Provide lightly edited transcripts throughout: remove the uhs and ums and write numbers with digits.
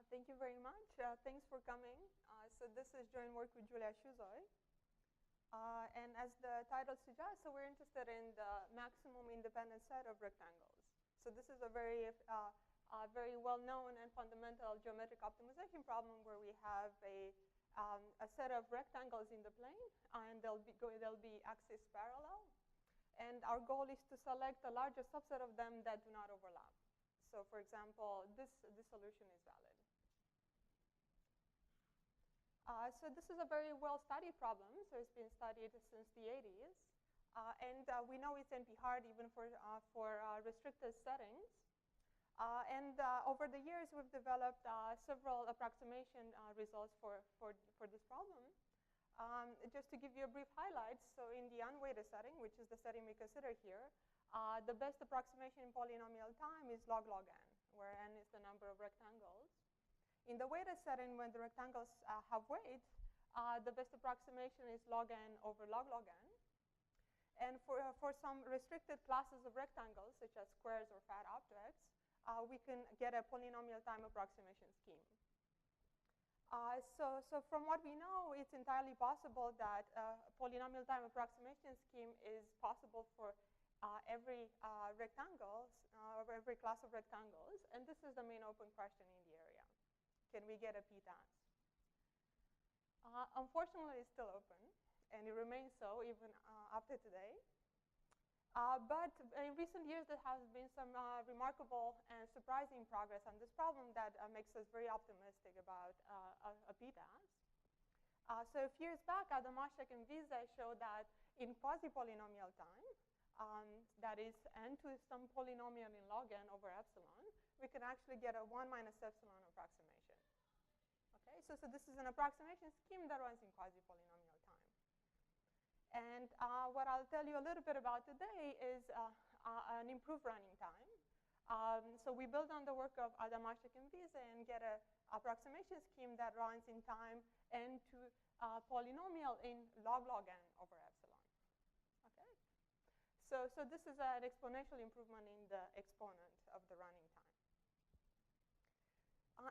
Thank you very much. Thanks for coming. So this is joint work with Julia Shuzoy. And as the title suggests, so we're interested in the maximum independent set of rectangles. So this is a very well-known and fundamental geometric optimization problem where we have a set of rectangles in the plane, and they'll be axis parallel. And our goal is to select a larger subset of them that do not overlap. So for example, this solution is valid. So this is a very well-studied problem. So it's been studied since the 80s. And we know it's NP-hard even for restricted settings. And over the years, we've developed several approximation results for this problem. Just to give you a brief highlight, so in the unweighted setting, which is the setting we consider here, the best approximation in polynomial time is log n, where n is the number of rectangles. In the weighted setting, when the rectangles have weight, the best approximation is log n over log n. And for some restricted classes of rectangles, such as squares or fat objects, we can get a polynomial time approximation scheme. So from what we know, it's entirely possible that a polynomial time approximation scheme is possible for every rectangle, or every class of rectangles. And this is the main open question in the area. Can we get a p-TANS? Unfortunately, it's still open, and it remains so even after today. But in recent years, there has been some remarkable and surprising progress on this problem that makes us very optimistic about a p-TANS. So a few years back, Adamaszek and Wiese showed that in quasi-polynomial time, that is n to some polynomial in log n over epsilon, we can actually get a 1 minus epsilon approximation. Okay, so this is an approximation scheme that runs in quasi-polynomial time. And what I'll tell you a little bit about today is an improved running time. So we build on the work of Adamaszek and Wiese and get an approximation scheme that runs in time n to polynomial in log n over epsilon. Okay. So this is an exponential improvement in the exponent of the running time.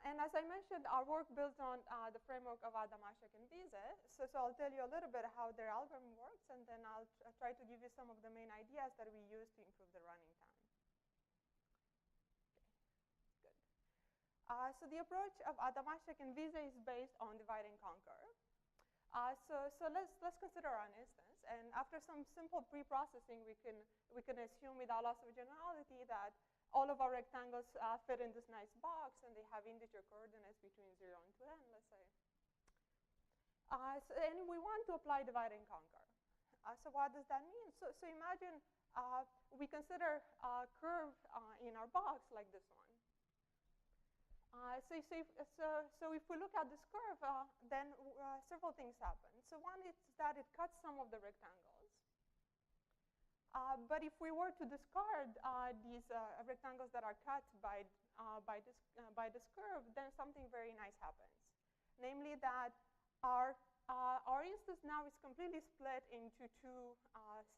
And as I mentioned, our work builds on the framework of Adamaszek and Wiese. So I'll tell you a little bit how their algorithm works, and then I'll try to give you some of the main ideas that we use to improve the running time. Okay, good. So the approach of Adamaszek and Wiese is based on divide and conquer. So let's consider an instance, and after some simple pre-processing, we can assume without loss of generality that all of our rectangles fit in this nice box, and they have integer coordinates between 0 and 2n, let's say. And we want to apply divide and conquer. So what does that mean? So imagine we consider a curve in our box like this one. So if we look at this curve, then several things happen. So one is that it cuts some of the rectangles. But if we were to discard these rectangles that are cut by this curve, then something very nice happens. Namely that our instance now is completely split into two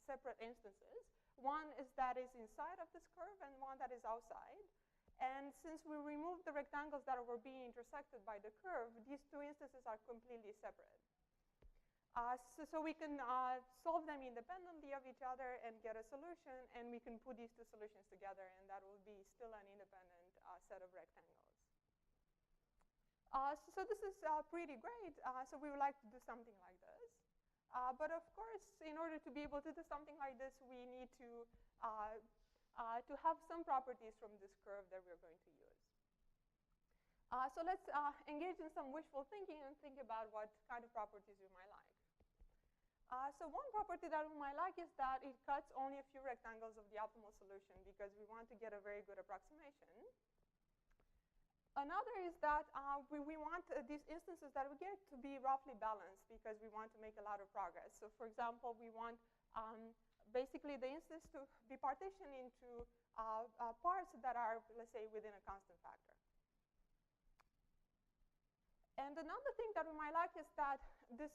separate instances. One is that is inside of this curve, and one that is outside. And since we removed the rectangles that were being intersected by the curve, these two instances are completely separate. So we can solve them independently of each other and get a solution, and we can put these two solutions together, and that will be still an independent set of rectangles. So this is pretty great. So we would like to do something like this. But of course, in order to be able to do something like this, we need to have some properties from this curve that we're going to use. So let's engage in some wishful thinking and think about what kind of properties we might like. So one property that we might like is that it cuts only a few rectangles of the optimal solution because we want to get a very good approximation. Another is that we want these instances that we get to be roughly balanced because we want to make a lot of progress. So for example, we want basically the instance to be partitioned into parts that are, let's say, within a constant factor. And another thing that we might like is that this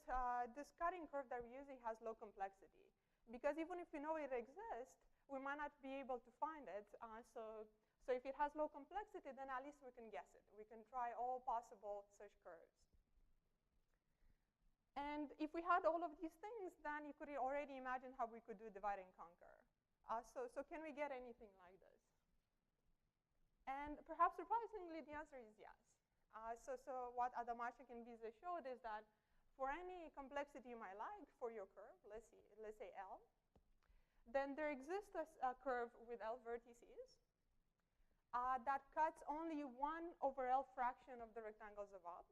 cutting curve that we're using has low complexity. Because even if we know it exists, we might not be able to find it. So So if it has low complexity, then at least we can guess it. We can try all possible search curves. And if we had all of these things, then you could already imagine how we could do divide and conquer. So can we get anything like this? And perhaps surprisingly, the answer is yes. So what Adamasek and Vise showed is that for any complexity you might like for your curve, let's say L, then there exists a curve with L vertices that cuts only 1/L fraction of the rectangles above,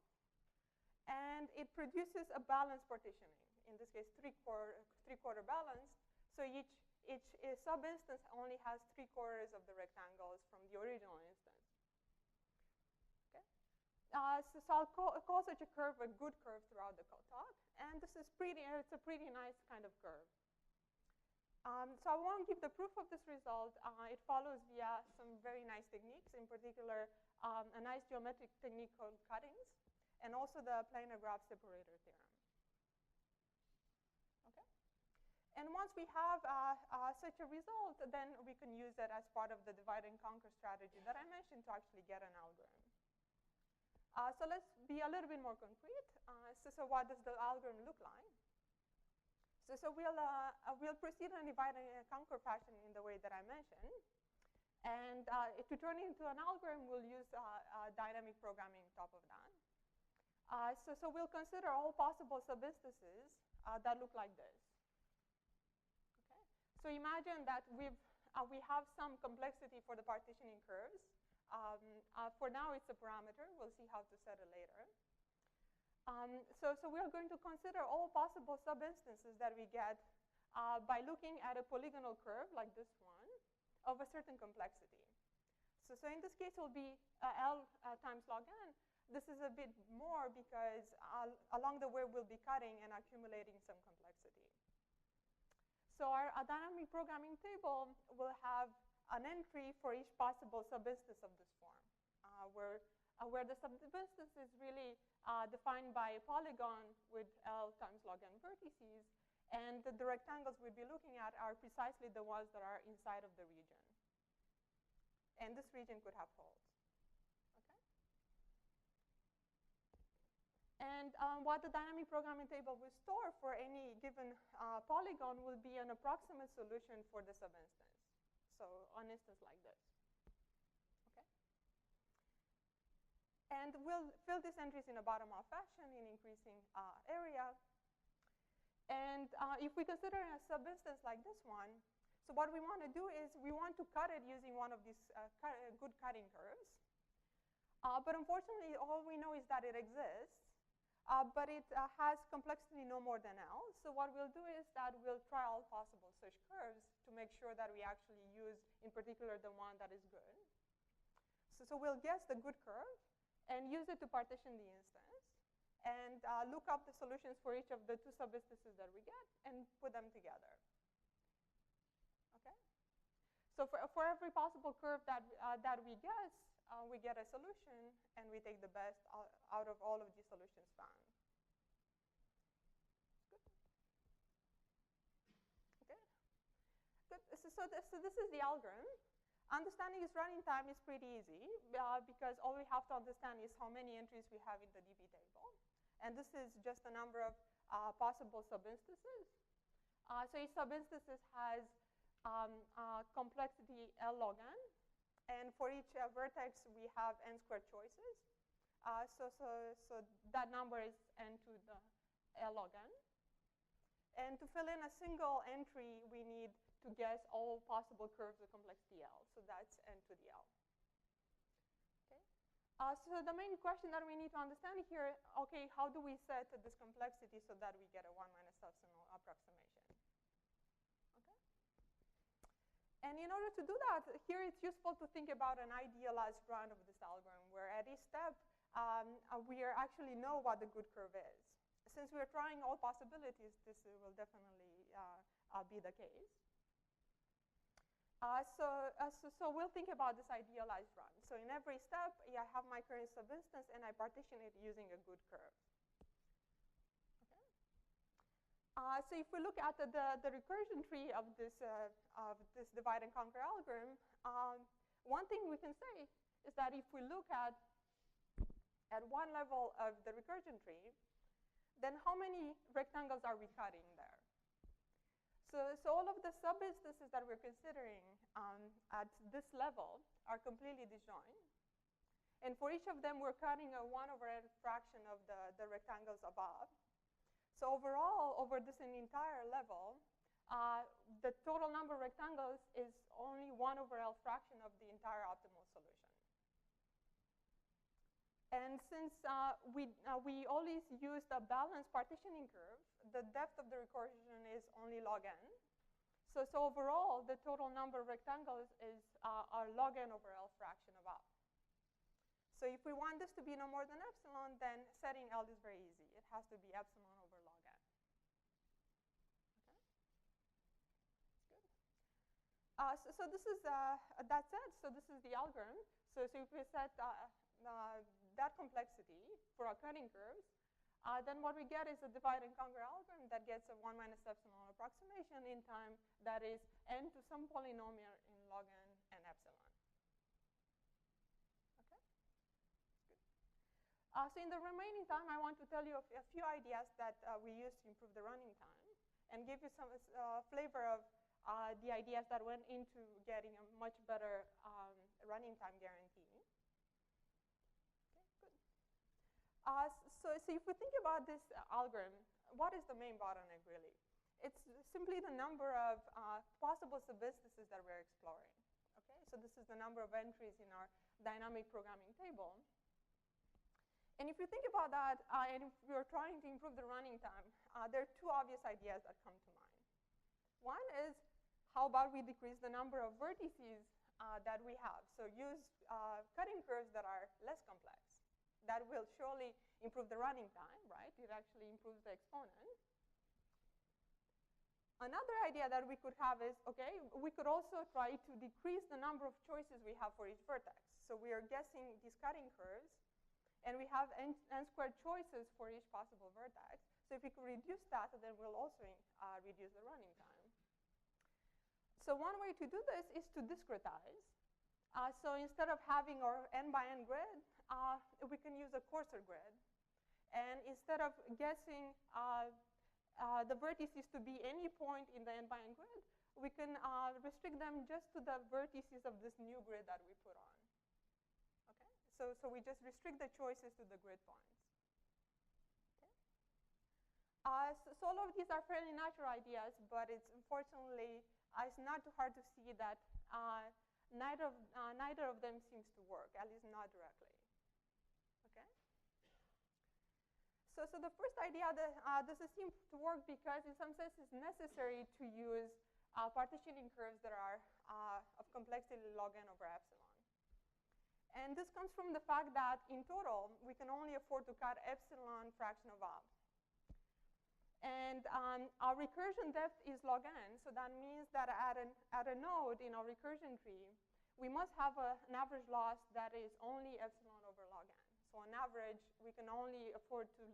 and it produces a balanced partitioning. In this case, three-quarter balanced. So each sub-instance only has 3/4 of the rectangles from the original instance. Okay. So I'll call such a curve a good curve throughout the talk, and it's a pretty nice kind of curve. So I won't give the proof of this result. It follows via some very nice techniques, in particular a nice geometric technique called cuttings, and also the planar graph separator theorem. Okay. And once we have such a result, then we can use it as part of the divide and conquer strategy that I mentioned to actually get an algorithm. So let's be a little bit more concrete. So what does the algorithm look like? So we'll proceed in a divide and conquer fashion in the way that I mentioned. And to turn it into an algorithm, we'll use dynamic programming on top of that. So we'll consider all possible subinstances that look like this. Okay? So imagine that we have some complexity for the partitioning curves. For now, it's a parameter. We'll see how to set it later. So we are going to consider all possible subinstances that we get by looking at a polygonal curve like this one of a certain complexity. So in this case, it will be L times log n. This is a bit more because along the way, we'll be cutting and accumulating some complexity. So our dynamic programming table will have an entry for each possible subinstance of this form, where the subinstance is really defined by a polygon with L times log n vertices, and the rectangles we'd be looking at are precisely the ones that are inside of the region. And this region could have holes. Okay? And what the dynamic programming table will store for any given polygon will be an approximate solution for the subinstance. So an instance like this. And we'll fill these entries in a bottom-up fashion in increasing area. And if we consider a subinstance like this one, so what we want to do is we want to cut it using one of these good cutting curves. But unfortunately, all we know is that it exists, but it has complexity no more than L. So what we'll do is that we'll try all possible such curves to make sure that we actually use, in particular, the one that is good. So we'll guess the good curve and use it to partition the instance, and look up the solutions for each of the two subinstances that we get, and put them together. Okay? So for every possible curve that we guess, we get a solution, and we take the best out of all of these solutions found. Good. Okay. Good. So this is the algorithm. Understanding its running time is pretty easy because all we have to understand is how many entries we have in the DB table. And this is just a number of possible subinstances. So each subinstance has complexity L log n. And for each vertex, we have n squared choices. So that number is n to the L log n. And to fill in a single entry, we need to guess all possible curves of complexity L. So that's n to the L. Okay. So the main question that we need to understand here, okay, how do we set this complexity so that we get a 1 minus epsilon approximation? Okay. And in order to do that, here it's useful to think about an idealized run of this algorithm, where at each step, we actually know what the good curve is. Since we're trying all possibilities, this will definitely be the case. So we'll think about this idealized run. So in every step, I have my current subinstance, and I partition it using a good curve. Okay. So if we look at the recursion tree of this divide and conquer algorithm, one thing we can say is that if we look at one level of the recursion tree, then how many rectangles are we cutting there? So all of the subinstances that we're considering at this level are completely disjoint. And for each of them, we're cutting a 1/n fraction of the rectangles above. So overall, over this entire level, the total number of rectangles is only 1/L fraction of the entire optimal solution. And since we always used a balanced partitioning curve, the depth of the recursion is only log n. So overall, the total number of rectangles is our log n/L fraction of up. So if we want this to be no more than epsilon, then setting L is very easy. It has to be epsilon over log n. Okay? So this is, that's it. So this is the algorithm. So if we set that complexity for our cutting curves, then what we get is a divide and conquer algorithm that gets a 1 minus epsilon approximation in time that is n to some polynomial in log n and epsilon. Okay? Good. So in the remaining time, I want to tell you a few ideas that we use to improve the running time and give you some flavor of the ideas that went into getting a much better running time guarantee. So if we think about this algorithm, what is the main bottleneck really? It's simply the number of possible subinstances that we're exploring. Okay, so this is the number of entries in our dynamic programming table. And if you think about that, and if we're trying to improve the running time, there are two obvious ideas that come to mind. One is, how about we decrease the number of vertices that we have? So use cutting curves that are less complex. That will surely improve the running time, right? It actually improves the exponent. Another idea that we could have is, okay, we could also try to decrease the number of choices we have for each vertex. So we are guessing these cutting curves, and we have n squared choices for each possible vertex. So if we could reduce that, then we'll also reduce the running time. So one way to do this is to discretize. So instead of having our n by n grid, we can use a coarser grid. And instead of guessing the vertices to be any point in the n by n grid, we can restrict them just to the vertices of this new grid that we put on. Okay? So we just restrict the choices to the grid points. Okay? So all of these are fairly natural ideas, but it's unfortunately, it's not too hard to see that neither of them seems to work, at least not directly. Okay? So the first idea that doesn't seem to work because in some sense it's necessary to use partitioning curves that are of complexity log n over epsilon. And this comes from the fact that in total, we can only afford to cut epsilon fraction of up. And our recursion depth is log n, so that means that at a node in our recursion tree, we must have an average loss that is only epsilon over log n. So on average, we can only afford to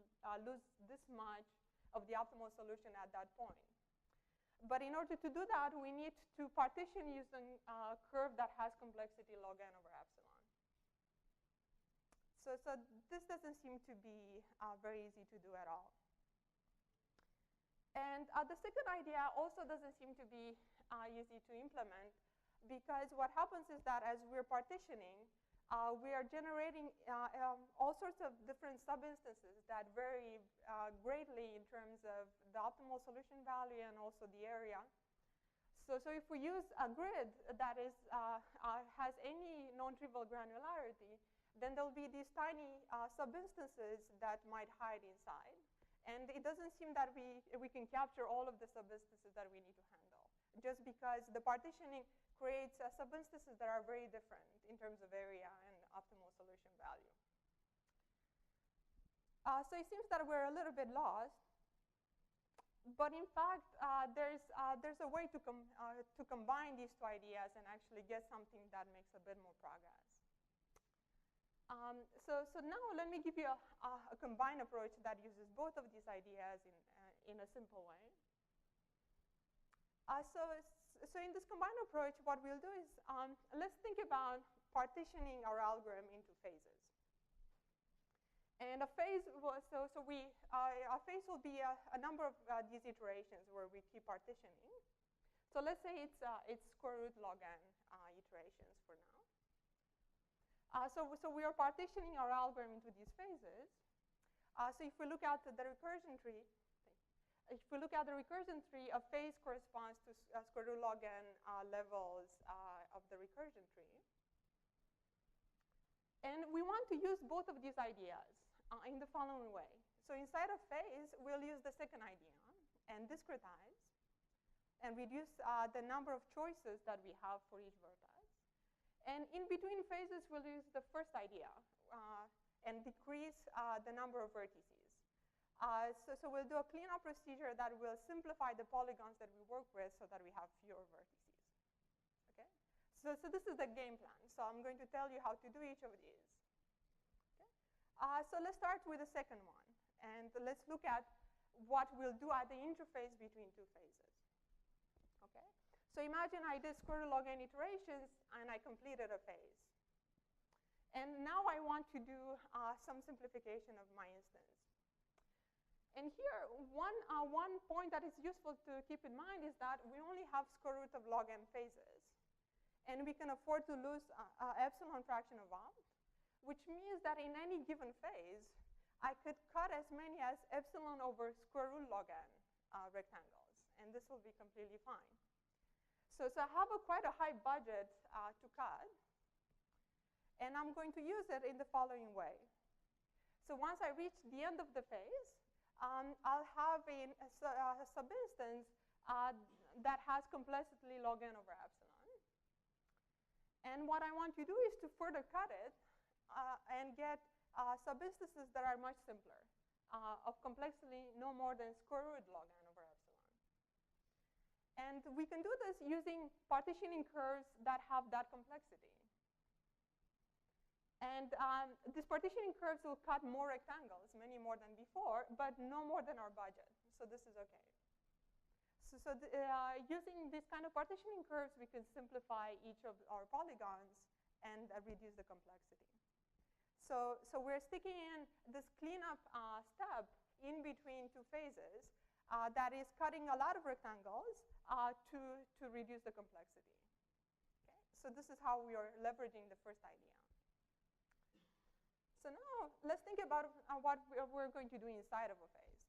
lose this much of the optimal solution at that point. But in order to do that, we need to partition using a curve that has complexity log n over epsilon. So this doesn't seem to be very easy to do at all. And the second idea also doesn't seem to be easy to implement because what happens is that as we're partitioning, we are generating all sorts of different subinstances that vary greatly in terms of the optimal solution value and also the area. So if we use a grid that is, has any non-trivial granularity, then there'll be these tiny subinstances that might hide inside. And it doesn't seem that we can capture all of the subinstances that we need to handle, just because the partitioning creates subinstances that are very different in terms of area and optimal solution value. So it seems that we're a little bit lost. But in fact, there's a way to combine these two ideas and actually get something that makes a bit more progress. So now let me give you a combined approach that uses both of these ideas in a simple way. So in this combined approach, what we'll do is, let's think about partitioning our algorithm into phases. And a phase, a phase will be a number of these iterations where we keep partitioning. So let's say it's square root log n iterations for now. So we are partitioning our algorithm into these phases. So if we look at the recursion tree, a phase corresponds to square root log n levels of the recursion tree. And we want to use both of these ideas in the following way. So inside of phase, we'll use the second idea and discretize and reduce the number of choices that we have for each vertex. And in between phases, we'll use the first idea and decrease the number of vertices. So we'll do a cleanup procedure that will simplify the polygons that we work with so that we have fewer vertices. Okay? So this is the game plan. So I'm going to tell you how to do each of these. Okay? So let's start with the second one. And let's look at what we'll do at the interface between two phases. Okay? So imagine I did square root log n iterations, and I completed a phase. And now I want to do some simplification of my instance. And here, one point that is useful to keep in mind is that we only have square root of log n phases. And we can afford to lose epsilon fraction of opt, which means that in any given phase, I could cut as many as epsilon over square root log n rectangles. And this will be completely fine. So I have quite a high budget to cut. And I'm going to use it in the following way. So once I reach the end of the phase, I'll have a subinstance that has complexity log n over epsilon. And what I want to do is to further cut it and get subinstances that are much simpler, of complexity no more than square root log n over epsilon. And we can do this using partitioning curves that have that complexity. And these partitioning curves will cut more rectangles, many more than before, but no more than our budget. So this is OK. Using this kind of partitioning curves, we can simplify each of our polygons and reduce the complexity. So we're sticking in this cleanup step in between two phases that is cutting a lot of rectangles to reduce the complexity. Okay? So this is how we are leveraging the first idea. So now let's think about what we're going to do inside of a phase.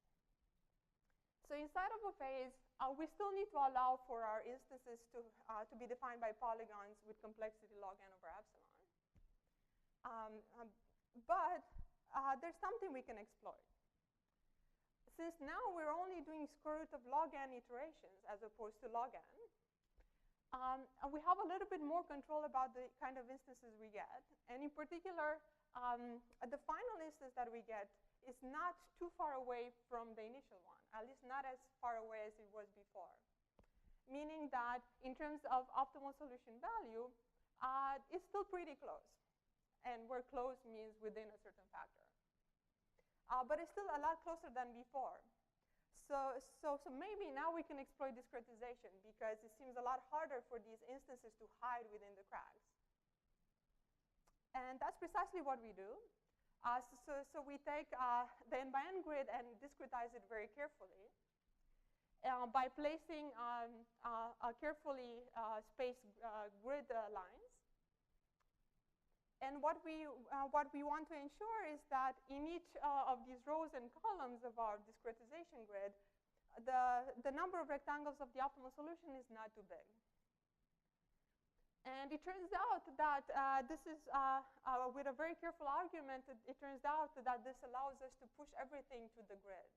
So inside of a phase, we still need to allow for our instances to be defined by polygons with complexity log n over epsilon. But there's something we can exploit. Since now we're only doing square root of log n iterations as opposed to log n, we have a little bit more control about the kind of instances we get. And in particular, the final instance that we get is not too far away from the initial one, at least not as far away as it was before. Meaning that in terms of optimal solution value, it's still pretty close. And where close means within a certain factor. But it's still a lot closer than before. So maybe now we can exploit discretization because it seems a lot harder for these instances to hide within the cracks. And that's precisely what we do. So we take the n by n grid and discretize it very carefully by placing carefully spaced grid lines. And what we want to ensure is that in each of these rows and columns of our discretization grid, the number of rectangles of the optimal solution is not too big. And it turns out that this is, with a very careful argument, it turns out that this allows us to push everything to the grid.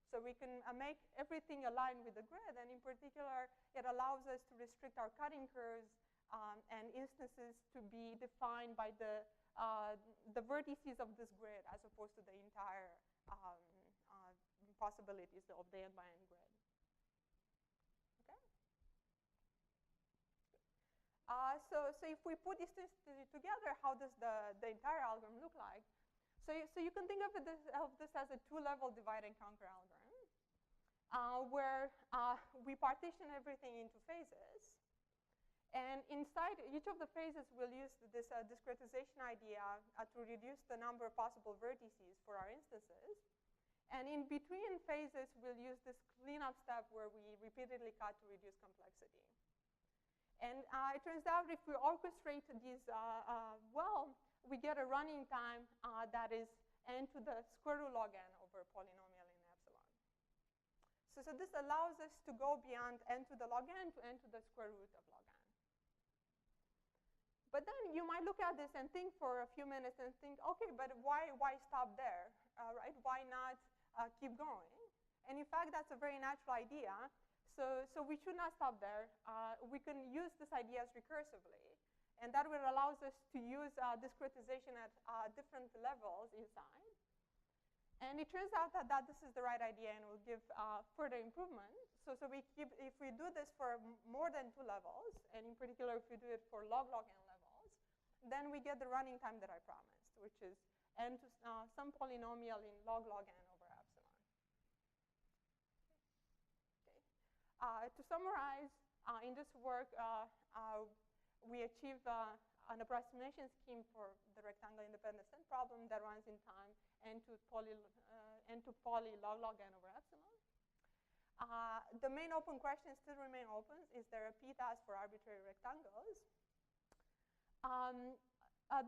So we can make everything align with the grid, and in particular, it allows us to restrict our cutting curves and instances to be defined by the vertices of this grid as opposed to the entire possibilities of the n by n grid. Okay? So if we put these things together, how does the entire algorithm look like? So you can think of this as a two-level divide and conquer algorithm. where we partition everything into phases. And inside each of the phases, we'll use this discretization idea to reduce the number of possible vertices for our instances. And in between phases, we'll use this cleanup step where we repeatedly cut to reduce complexity. And it turns out if we orchestrate these well, we get a running time that is n to the square root log n over polynomial in epsilon. So this allows us to go beyond n to the log n to n to the square root of log n. But then you might look at this and think for a few minutes and think, okay, but why stop there, right? Why not keep going? And in fact, that's a very natural idea. So we should not stop there. We can use this ideas recursively. And that will allow us to use discretization at different levels inside. And it turns out that this is the right idea and will give further improvement. So if we do this for more than 2 levels, and in particular if we do it for log n levels, then we get the running time that I promised, which is n to some polynomial in log n over epsilon. Okay. To summarize, in this work, we achieve an approximation scheme for the rectangle independent set problem that runs in time n to poly log n over epsilon. The main open questions still remain open. Is there a p-task for arbitrary rectangles?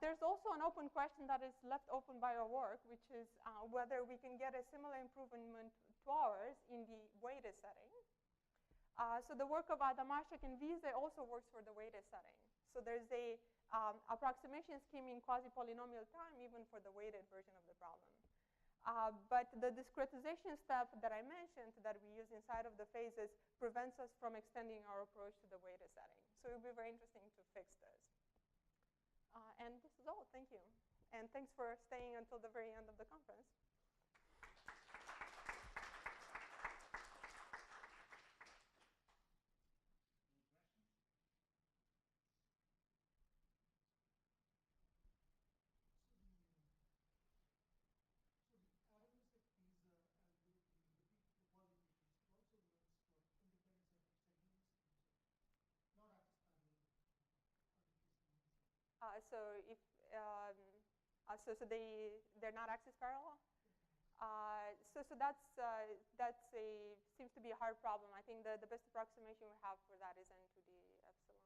There's also an open question that is left open by our work, which is whether we can get a similar improvement to ours in the weighted setting. So the work of Adamaszek and Wiese also works for the weighted setting. So there's a approximation scheme in quasi-polynomial time even for the weighted version of the problem. But the discretization step that I mentioned that we use inside of the phases prevents us from extending our approach to the weighted setting. So it will be very interesting to fix this. And this is all. Thank you. And thanks for staying until the very end of the conference. So if they're not axis parallel. So that's seems to be a hard problem. I think the best approximation we have for that is n to the epsilon.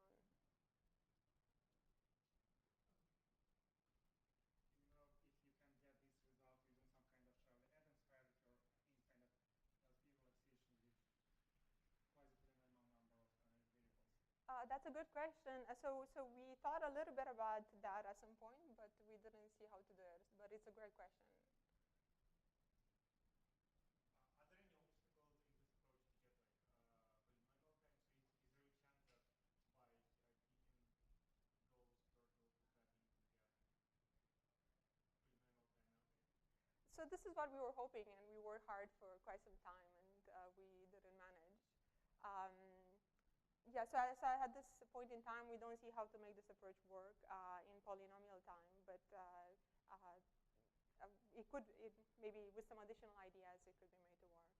That's a good question. So we thought a little bit about that at some point, but we didn't see how to do it. But it's a great question. So this is what we were hoping, and we worked hard for quite some time, and we didn't manage. Yeah, so at this point in time, we don't see how to make this approach work in polynomial time, but maybe with some additional ideas, it could be made to work.